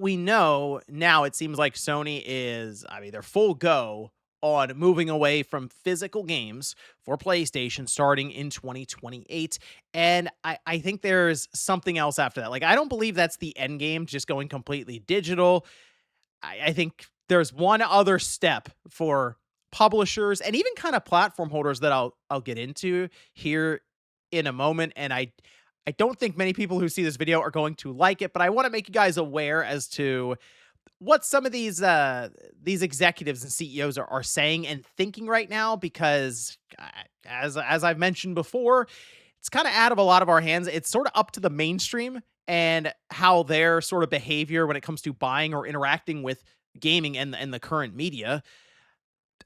we know now, it seems like Sony is, I mean, they're full go on moving away from physical games for PlayStation starting in 2028. And I think there's something else after that. Like, I don't believe that's the end game, just going completely digital. I think there's one other step for publishers and even kind of platform holders that I'll get into here in a moment. And I don't think many people who see this video are going to like it, but I want to make you guys aware as to what some of these executives and CEOs are saying and thinking right now, because as I've mentioned before, it's kind of out of a lot of our hands. It's sort of up to the mainstream and how their sort of behavior when it comes to buying or interacting with gaming and the current media,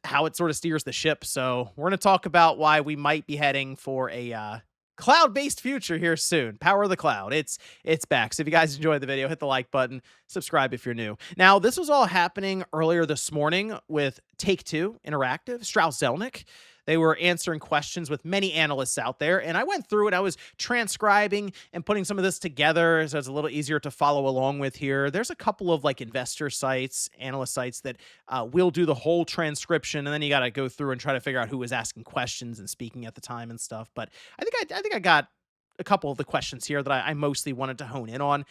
how it sort of steers the ship. So we're going to talk about why we might be heading for a cloud-based future here soon. Power of the cloud. It's back. So if you guys enjoyed the video, hit the like button, subscribe if you're new. Now, this was all happening earlier this morning with Take-Two Interactive, Strauss Zelnick. They were answering questions with many analysts out there, and I went through it. I was transcribing and putting some of this together so it's a little easier to follow along with here. There's a couple of like investor sites, analyst sites that will do the whole transcription, and then you got to go through and try to figure out who was asking questions and speaking at the time and stuff. But I think I got a couple of the questions here that I mostly wanted to hone in on.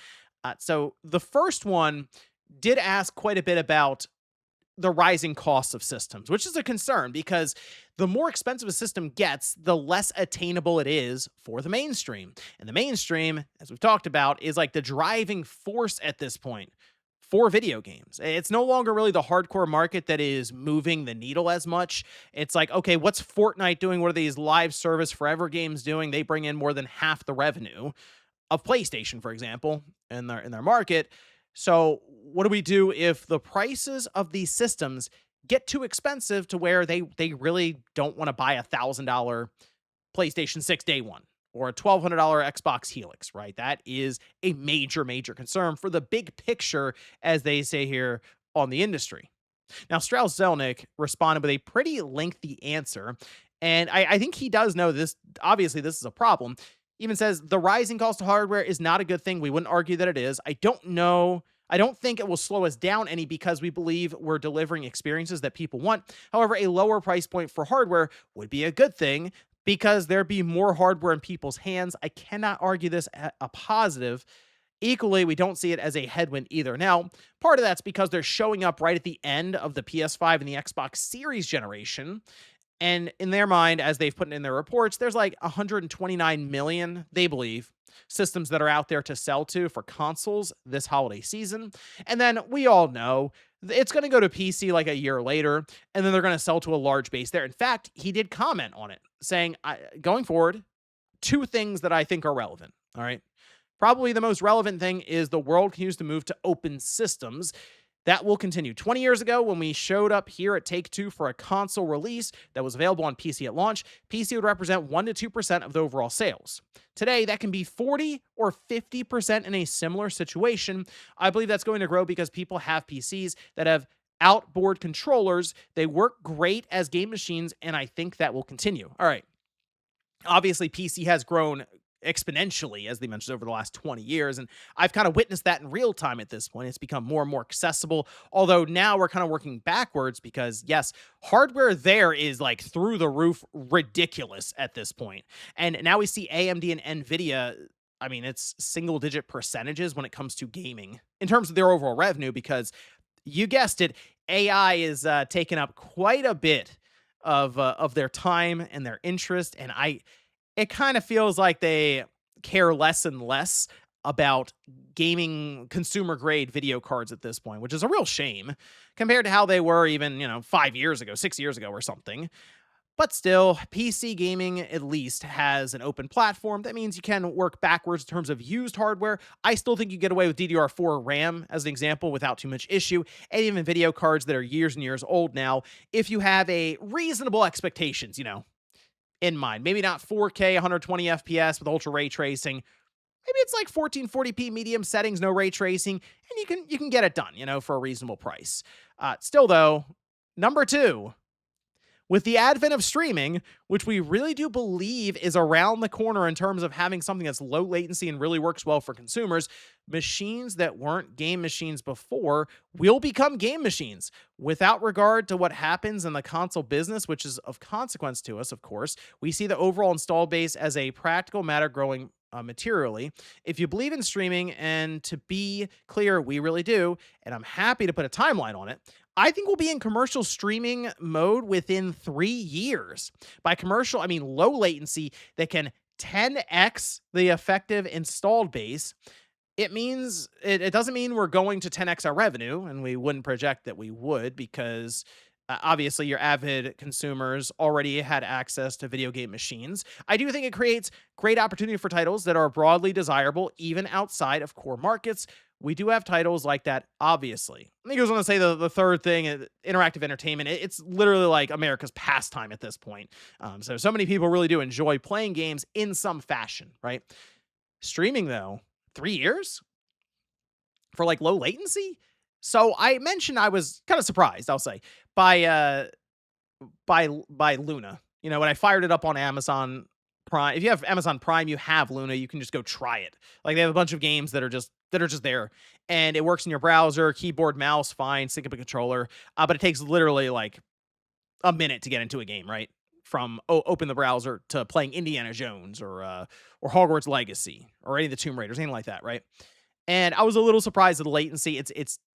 So the first one did ask quite a bit about the rising costs of systems, which is a concern because the more expensive a system gets, the less attainable it is for the mainstream. And the mainstream, as we've talked about, is like the driving force at this point for video games. It's no longer really the hardcore market that is moving the needle as much. It's like, okay, what's Fortnite doing? What are these live service forever games doing? They bring in more than half the revenue of PlayStation, for example, in their market. So what do we do if the prices of these systems get too expensive to where they really don't want to buy $1,000 PlayStation 6 day one or a $1,200 Xbox Helix, right? That is a major concern for the big picture, as they say here on the industry. Now, Strauss Zelnick responded with a pretty lengthy answer, and I think he does know this. Obviously, this is a problem. Even says the rising cost of hardware is not a good thing. We wouldn't argue that it is. I don't know. I don't think it will slow us down any because we believe we're delivering experiences that people want. However, a lower price point for hardware would be a good thing because there'd be more hardware in people's hands. I cannot argue this a positive. Equally, we don't see it as a headwind either. Now, part of that's because they're showing up right at the end of the PS5 and the Xbox Series generation. And in their mind, as they've put it in their reports, there's like 129 million, they believe, systems that are out there to sell to for consoles this holiday season. And then we all know it's going to go to PC like a year later, and then they're going to sell to a large base there. In fact, he did comment on it, saying, going forward, two things that I think are relevant. All right. Probably the most relevant thing is the world continues to move to open systems. That will continue. 20 years ago, when we showed up here at Take-Two for a console release that was available on PC at launch, PC would represent 1 to 2% of the overall sales. Today, that can be 40 or 50% in a similar situation. I believe that's going to grow because people have PCs that have outboard controllers. They work great as game machines, and I think that will continue. All right. Obviously, PC has grown exponentially, as they mentioned, over the last 20 years. And I've kind of witnessed that in real time at this point. It's become more and more accessible. Although now we're kind of working backwards because, yes, hardware there is like through the roof ridiculous at this point. And now we see AMD and NVIDIA. I mean, it's single digit percentages when it comes to gaming in terms of their overall revenue, because you guessed it, AI is taking up quite a bit of their time and their interest. And it kind of feels like they care less and less about gaming consumer grade video cards at this point, which is a real shame compared to how they were even, 5 years ago, 6 years ago or something. But still, PC gaming at least has an open platform. That means you can work backwards in terms of used hardware. I still think you get away with DDR4 RAM as an example without too much issue, and even video cards that are years and years old now, if you have a reasonable expectations, in mind. Maybe not 4K, 120 FPS with ultra ray tracing. Maybe it's like 1440p medium settings, no ray tracing, and you can get it done, for a reasonable price. Still though, number two, with the advent of streaming, which we really do believe is around the corner in terms of having something that's low latency and really works well for consumers, machines that weren't game machines before will become game machines without regard to what happens in the console business, which is of consequence to us, of course. We see the overall install base as a practical matter growing materially. If you believe in streaming, and to be clear, we really do, and I'm happy to put a timeline on it, I think we'll be in commercial streaming mode within 3 years. By commercial, I mean low latency that can 10x the effective installed base. It doesn't mean we're going to 10x our revenue, and we wouldn't project that we would because obviously your avid consumers already had access to video game machines. I do think it creates great opportunity for titles that are broadly desirable even outside of core markets. We do have titles like that, obviously. And he goes on to say the third thing, interactive entertainment. It's literally like America's pastime at this point. So many people really do enjoy playing games in some fashion, right? Streaming, though, 3 years for like low latency. So I mentioned I was kind of surprised, I'll say, by by Luna. You know, when I fired it up on Amazon Prime, if you have Amazon Prime, you have Luna, you can just go try it. Like they have a bunch of games that are just there, and it works in your browser, keyboard, mouse, fine, sync up a controller. But it takes literally like a minute to get into a game, right? From open the browser to playing Indiana Jones or Hogwarts Legacy or any of the Tomb Raiders, anything like that, right? And I was a little surprised at the latency.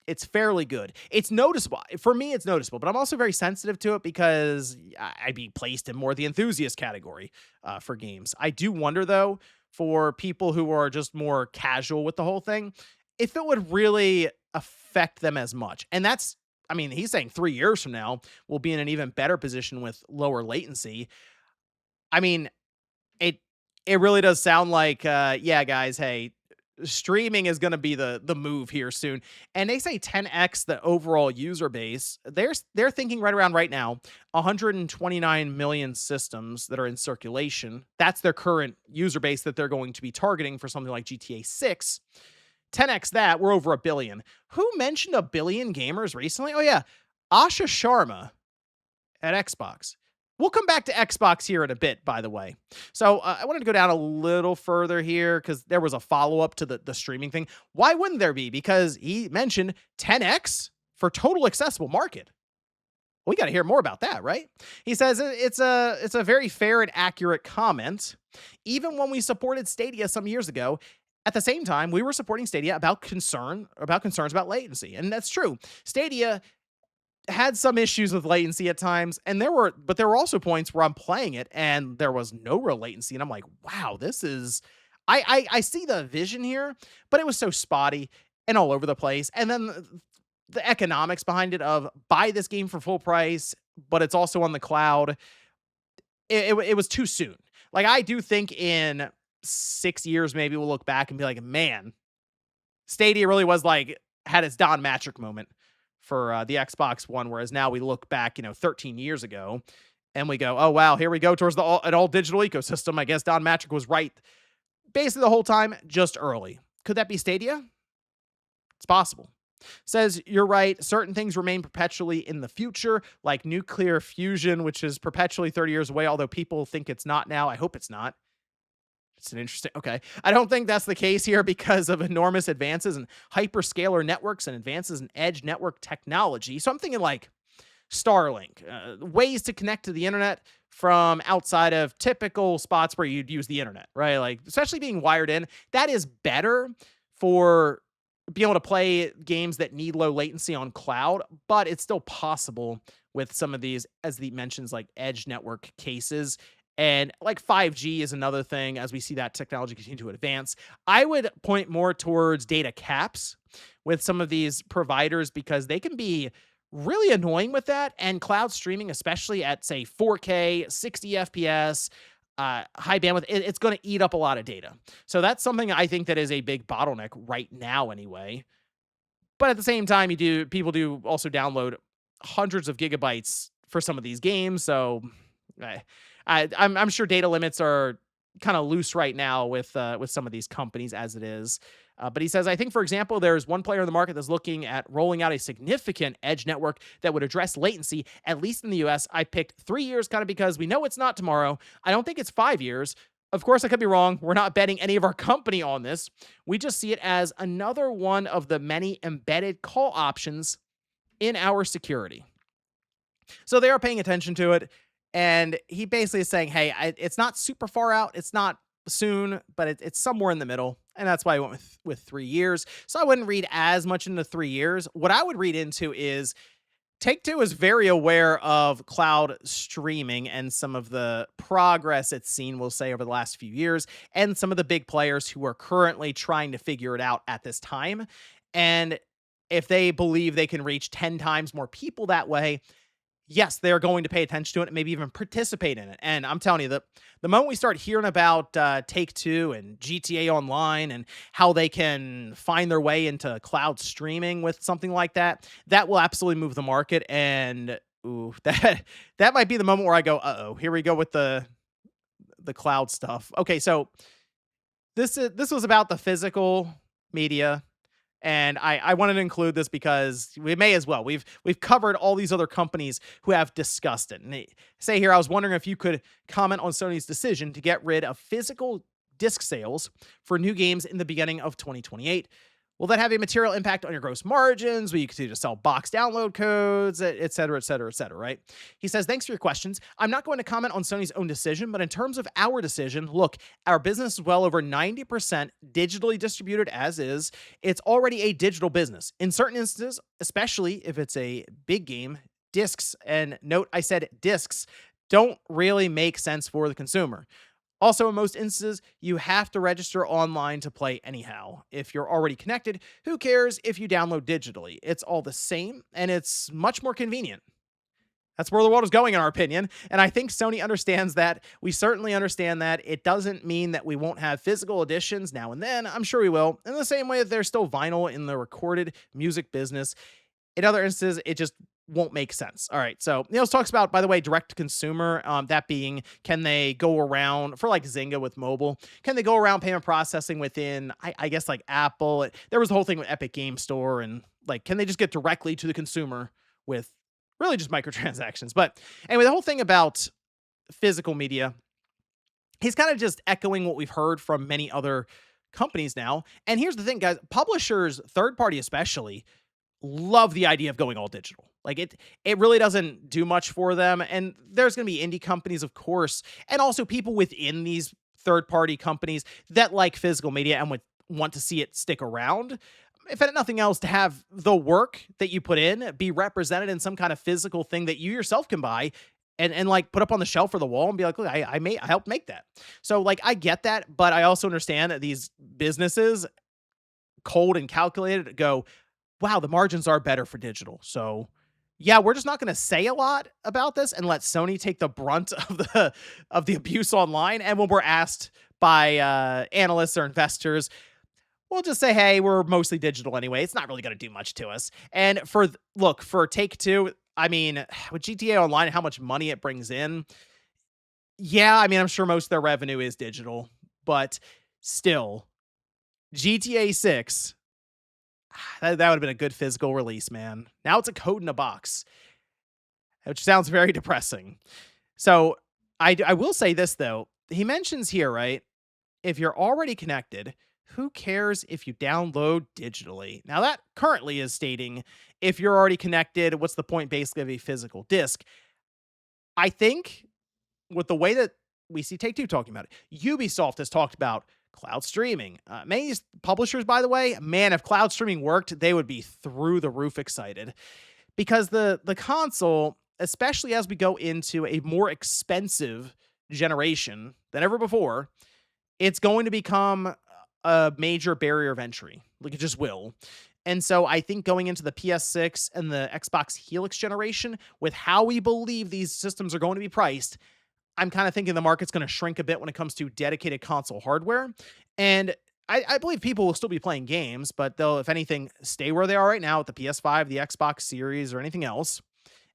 It's fairly good. It's noticeable. For me, it's noticeable, but I'm also very sensitive to it because I'd be placed in more the enthusiast category for games. I do wonder, though, for people who are just more casual with the whole thing, if it would really affect them as much. And that's, I mean, he's saying 3 years from now, we'll be in an even better position with lower latency. I mean, it it really does sound like, yeah, guys, hey, streaming is going to be the move here soon. And they say 10x the overall user base. They're thinking right now 129 million systems that are in circulation. That's their current user base that they're going to be targeting for something like GTA 6. 10x that, we're over a billion. Who mentioned a billion gamers recently? Oh yeah, Asha Sharma at Xbox. We'll come back to Xbox here in a bit, by the way. So I wanted to go down a little further here because there was a follow up to the streaming thing. Why wouldn't there be? Because he mentioned 10x for total accessible market. We got to hear more about that, right? He says it's a very fair and accurate comment. Even when we supported Stadia some years ago, at the same time, we were supporting Stadia about concerns about latency, and that's true. Stadia had some issues with latency at times, and there were also points where I'm playing it and there was no real latency, and I'm like, wow, this is. I see the vision here, but it was so spotty and all over the place, and then the economics behind it of buy this game for full price, but it's also on the cloud. It was too soon. Like I do think in 6 years maybe we'll look back and be like, man, Stadia really was like had its Don Matrick moment for the Xbox One, whereas now we look back, 13 years ago, and we go, oh wow, here we go towards an all digital ecosystem. I guess Don Matrick was right basically the whole time, just early. Could that be Stadia? It's possible. Says you're right. Certain things remain perpetually in the future, like nuclear fusion, which is perpetually 30 years away, although people think it's not now. I hope it's not. It's an interesting. Okay. I don't think that's the case here because of enormous advances in hyperscaler networks and advances in edge network technology. So I'm thinking like Starlink, ways to connect to the internet from outside of typical spots where you'd use the internet, right? Like, especially being wired in, that is better for being able to play games that need low latency on cloud, but it's still possible with some of these, as the mentions, like edge network cases. And like 5G is another thing as we see that technology continue to advance. I would point more towards data caps with some of these providers because they can be really annoying with that. And cloud streaming, especially at say 4K, 60 FPS, high bandwidth, it's going to eat up a lot of data. So that's something I think that is a big bottleneck right now anyway. But at the same time, people do also download hundreds of gigabytes for some of these games. So I'm sure data limits are kind of loose right now with some of these companies as it is. But he says, I think, for example, there's one player in the market that's looking at rolling out a significant edge network that would address latency, at least in the US. I picked 3 years kind of because we know it's not tomorrow. I don't think it's 5 years. Of course, I could be wrong. We're not betting any of our company on this. We just see it as another one of the many embedded call options in our security. So they are paying attention to it. And he basically is saying, hey, it's not super far out. It's not soon, but it's somewhere in the middle. And that's why I went with 3 years. So I wouldn't read as much into 3 years. What I would read into is Take Two is very aware of cloud streaming and some of the progress it's seen, we'll say, over the last few years, and some of the big players who are currently trying to figure it out at this time. And if they believe they can reach 10 times more people that way, yes, they're going to pay attention to it and maybe even participate in it. And I'm telling you, the moment we start hearing about Take Two and GTA Online and how they can find their way into cloud streaming with something like that, that will absolutely move the market. And ooh, that might be the moment where I go, uh-oh, here we go with the cloud stuff. Okay, so this was about the physical media, and I wanted to include this because we may as well. We've covered all these other companies who have discussed it. And they say here, I was wondering if you could comment on Sony's decision to get rid of physical disc sales for new games in the beginning of 2028. Will that have a material impact on your gross margins? Will you continue to sell box download codes, et cetera, et cetera, et cetera, right? He says, thanks for your questions. I'm not going to comment on Sony's own decision, but in terms of our decision, look, our business is well over 90% digitally distributed as is. It's already a digital business. In certain instances, especially if it's a big game, discs, and note I said discs, don't really make sense for the consumer. Also, in most instances, you have to register online to play anyhow. If you're already connected, who cares if you download digitally? It's all the same, and it's much more convenient. That's where the world is going, in our opinion. And I think Sony understands that. We certainly understand that. It doesn't mean that we won't have physical editions now and then. I'm sure we will. In the same way that there's still vinyl in the recorded music business. In other instances, it just won't make sense. All right. So Niels talks about, by the way, direct to consumer, that being, can they go around for like Zynga with mobile? Can they go around payment processing within, I guess, like Apple? There was the whole thing with Epic Game Store, and like, can they just get directly to the consumer with really just microtransactions? But anyway, the whole thing about physical media, he's kind of just echoing what we've heard from many other companies now. And here's the thing, guys, publishers, third party especially, love the idea of going all digital. Like it really doesn't do much for them. And there's going to be indie companies, of course, and also people within these third-party companies that like physical media and would want to see it stick around. If nothing else, to have the work that you put in be represented in some kind of physical thing that you yourself can buy and like put up on the shelf or the wall and be like, look, I helped make that. So like I get that, but I also understand that these businesses, cold and calculated, go, wow, the margins are better for digital. So yeah, we're just not going to say a lot about this and let Sony take the brunt of the abuse online. And when we're asked by analysts or investors, we'll just say, hey, we're mostly digital anyway. It's not really going to do much to us. And for Take Two, I mean, with GTA Online, how much money it brings in, yeah, I mean, I'm sure most of their revenue is digital, but still, GTA 6, that would have been a good physical release, man. Now it's a code in a box, which sounds very depressing. So I will say this, though. He mentions here, right? If you're already connected, who cares if you download digitally? Now, that currently is stating if you're already connected, what's the point basically of a physical disc? I think with the way that we see Take Two talking about it, Ubisoft has talked about cloud streaming. Many publishers, by the way, man, if cloud streaming worked, they would be through the roof excited, because the console, especially as we go into a more expensive generation than ever before, it's going to become a major barrier of entry. Like, it just will. And so I think going into the PS6 and the Xbox Helix generation, with how we believe these systems are going to be priced, I'm kind of thinking the market's going to shrink a bit when it comes to dedicated console hardware. And I believe people will still be playing games, but they'll, if anything, stay where they are right now with the PS5, the Xbox Series, or anything else,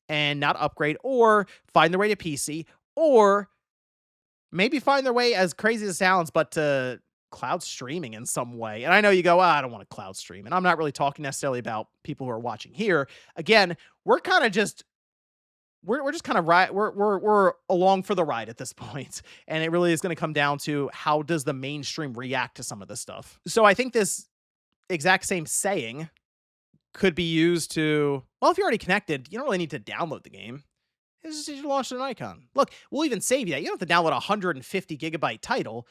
and not upgrade or find their way to PC, or maybe find their way, as crazy as it sounds, but to cloud streaming in some way. And I know you go, I don't want to cloud stream. And I'm not really talking necessarily about people who are watching here. Again, we're kind of just we're just kind of right we're along for the ride at this point. And it really is going to come down to how does the mainstream react to some of this stuff. So I think this exact same saying could be used to, well, if you're already connected, you don't really need to download the game. It's just you launch an icon. Look, we'll even save you that. You don't have to download a 150 gigabyte title.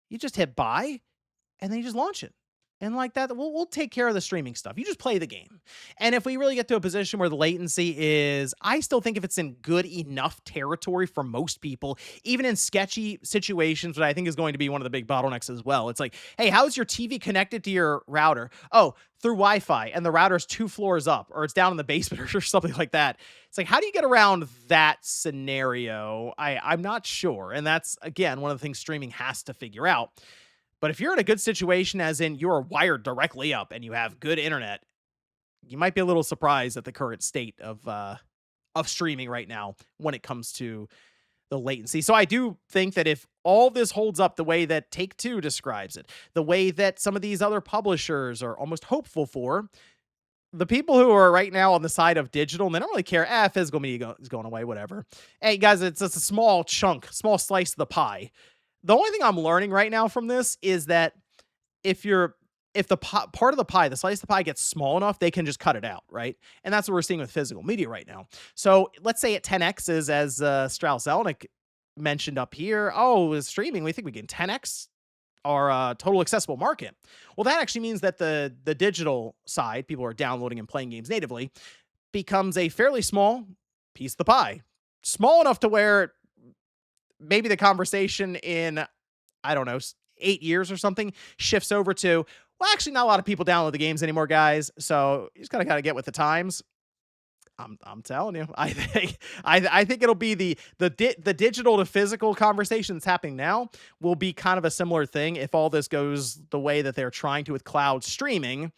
You just hit buy and then you just launch it. And like that, we'll take care of the streaming stuff. You just play the game. And if we really get to a position where the latency is, I still think if it's in good enough territory for most people, even in sketchy situations, which I think is going to be one of the big bottlenecks as well. It's like, hey, how's your TV connected to your router? Oh, through Wi-Fi, and the router's 2 floors up, or it's down in the basement or something like that. It's like, how do you get around that scenario? I'm not sure. And that's, again, one of the things streaming has to figure out. But if you're in a good situation, as in you're wired directly up and you have good internet, you might be a little surprised at the current state of streaming right now when it comes to the latency. So I do think that if all this holds up the way that Take-Two describes it, the way that some of these other publishers are almost hopeful for, the people who are right now on the side of digital, and they don't really care, physical media is going away, whatever. Hey, guys, it's just a small chunk, small slice of the pie. The only thing I'm learning right now from this is that if the part of the pie, the slice of the pie gets small enough, they can just cut it out, right? And that's what we're seeing with physical media right now. So let's say at 10x is, as Strauss Zelnick mentioned up here, oh, with streaming, we think we can 10x our total accessible market. Well, that actually means that the digital side, people who are downloading and playing games natively, becomes a fairly small piece of the pie. Small enough to where maybe the conversation in, I don't know, 8 years or something shifts over to, well, actually not a lot of people download the games anymore, guys. So you just gotta get with the times. I'm telling you, I think it'll be the digital to physical conversation that's happening now will be kind of a similar thing if all this goes the way that they're trying to with cloud streaming.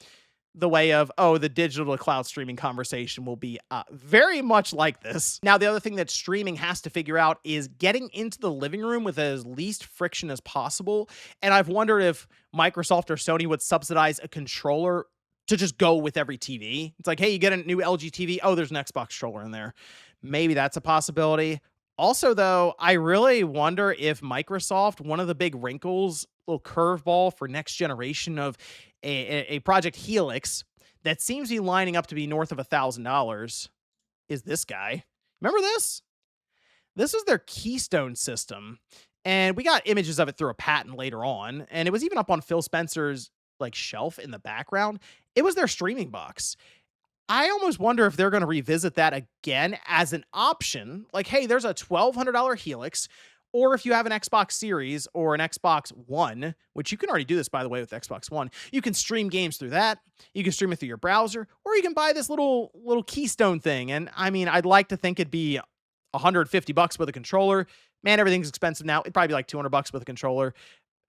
The way of, oh, the digital to cloud streaming conversation will be very much like this. Now, the other thing that streaming has to figure out is getting into the living room with as least friction as possible. And I've wondered if Microsoft or Sony would subsidize a controller to just go with every TV. It's like, hey, you get a new LG TV. Oh, there's an Xbox controller in there. Maybe that's a possibility. Also, though, I really wonder if Microsoft, one of the big wrinkles, little curveball for next generation of a Project Helix that seems to be lining up to be north of $1,000 is this guy. Remember this? This is their Keystone system. And we got images of it through a patent later on. And it was even up on Phil Spencer's like shelf in the background. It was their streaming box. I almost wonder if they're going to revisit that again as an option. Like, hey, there's a $1,200 Helix, or if you have an Xbox Series or an Xbox One, which you can already do this, by the way, with Xbox One, you can stream games through that. You can stream it through your browser, or you can buy this little Keystone thing. And I mean, I'd like to think it'd be $150 with a controller. Man, everything's expensive now. It'd probably be like $200 with a controller.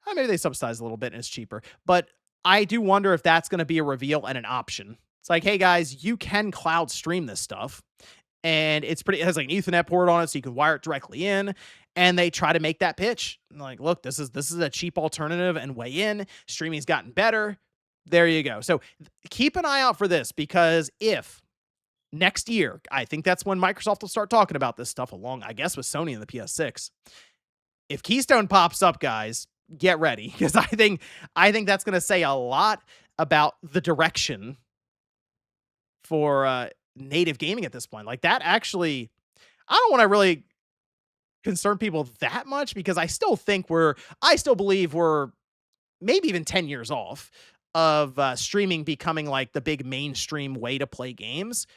Maybe they subsidize a little bit and it's cheaper. But I do wonder if that's going to be a reveal and an option. It's like, hey guys, you can cloud stream this stuff. And it has like an Ethernet port on it, so you can wire it directly in. And they try to make that pitch. Like, look, this is a cheap alternative and way in. Streaming's gotten better. There you go. So keep an eye out for this, because if next year, I think that's when Microsoft will start talking about this stuff along, I guess, with Sony and the PS6. If Keystone pops up, guys, get ready, because I think that's going to say a lot about the direction for native gaming at this point. Like, that actually, I don't want to really concern people that much, because I still believe we're maybe even 10 years off of streaming becoming like the big mainstream way to play games.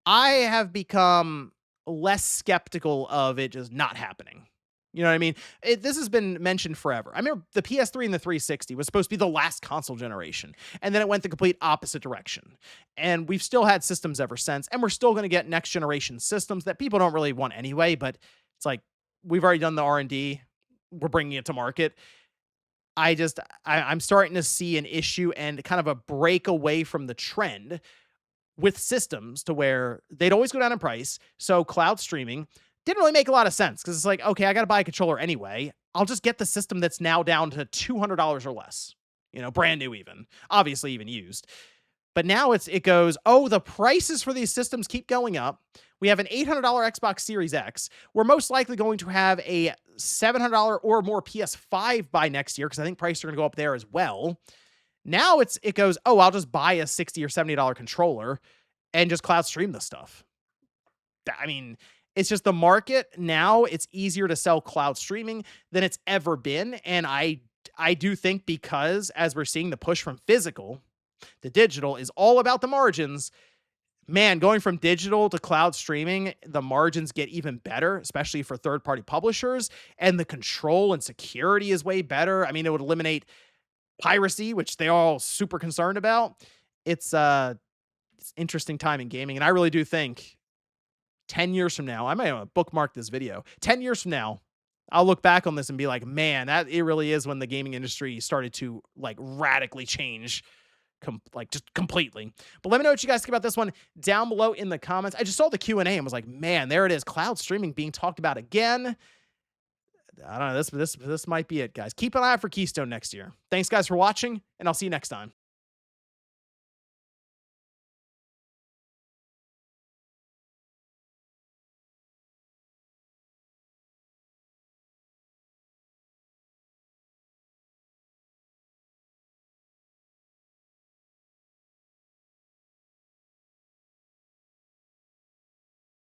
I have become less skeptical of it just not happening. You know what I mean? This has been mentioned forever. I remember the PS3 and the 360 was supposed to be the last console generation, and then it went the complete opposite direction. And we've still had systems ever since, and we're still going to get next generation systems that people don't really want anyway, but it's like, we've already done the R&D. We're bringing it to market. I'm starting to see an issue and kind of a break away from the trend with systems to where they'd always go down in price. So cloud streaming didn't really make a lot of sense, because it's like, okay, I got to buy a controller anyway. I'll just get the system that's now down to $200 or less, brand new even, obviously even used. But now it goes, oh, the prices for these systems keep going up. We have an $800 Xbox Series X. We're most likely going to have a $700 or more PS5 by next year because I think prices are going to go up there as well. Now it goes, oh, I'll just buy a $60 or $70 controller and just cloud stream the stuff. I mean, it's just the market now. It's easier to sell cloud streaming than it's ever been, and I do think because as we're seeing the push from physical to digital is all about the margins. Man, going from digital to cloud streaming, the margins get even better, especially for third-party publishers, and the control and security is way better. I mean, it would eliminate piracy, which they're all super concerned about. It's interesting time in gaming, and I really do think 10 years from now, I might bookmark this video. 10 years from now, I'll look back on this and be like, man, that it really is when the gaming industry started to like radically change, like just completely. But let me know what you guys think about this one down below in the comments. I just saw the Q&A and was like, man, there it is. Cloud streaming being talked about again. I don't know. This might be it, guys. Keep an eye out for Keystone next year. Thanks, guys, for watching, and I'll see you next time.